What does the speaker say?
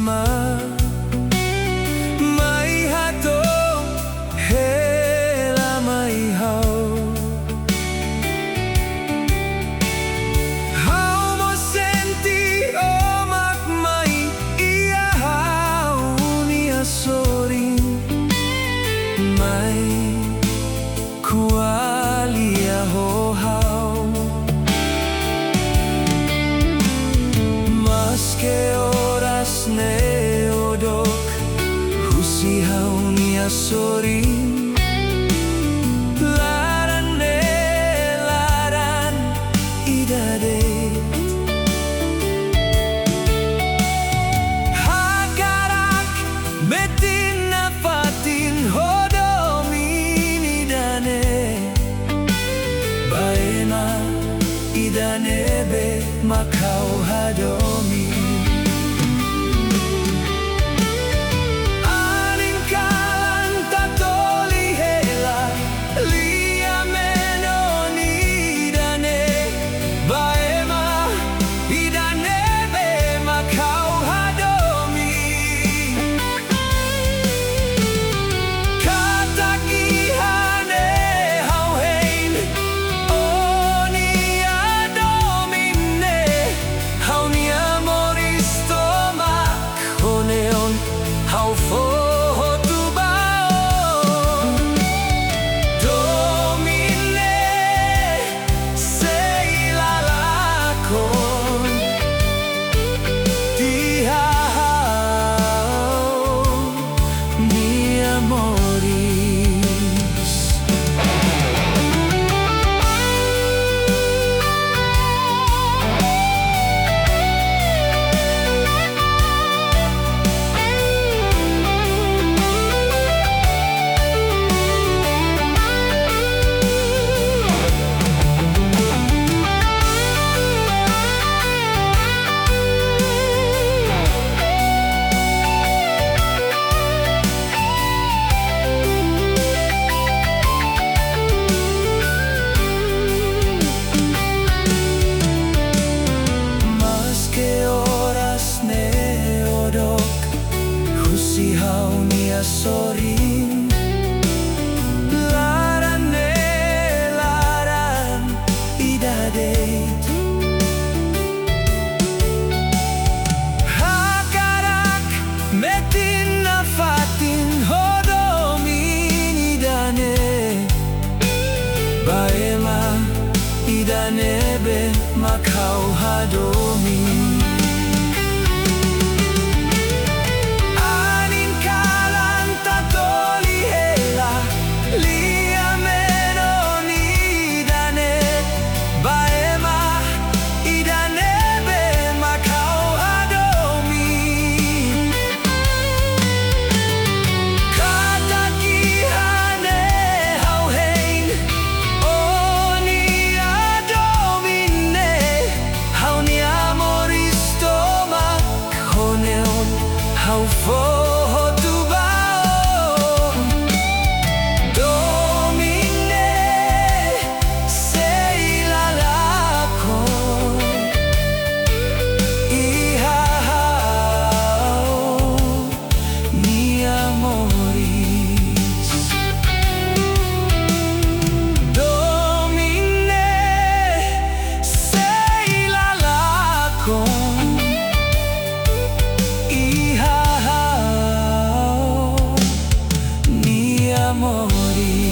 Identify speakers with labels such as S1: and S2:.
S1: sistema mai hato hela mai hau mo senti o mak mai ia hau nia soring mai kualia ho hau mas que horas neodok husi hau nia soring laran idade hakarak metin nafatin hodomin idane baena idane be makau hadomi Anin Kalan tatoli hela lia menon idane baema idane be makau hadomi katakihane hauhein oni adomine hauni amoris tomak honeon hau fohotubao domine seilalakon tihau mi amoris Mas que horas neodok husi hau nia soring laran idade hakarak metin nafatin hodomin idane baema idane be makau hadomi Anin Kalan tatoli hela lia menon idane baema idane be makau hadomi katakihane hauhein oni adomine hauni amoris tomak honeon hau fohotubao domine seilalakon ihau mi amoris domine seilalakon ihau mi amoris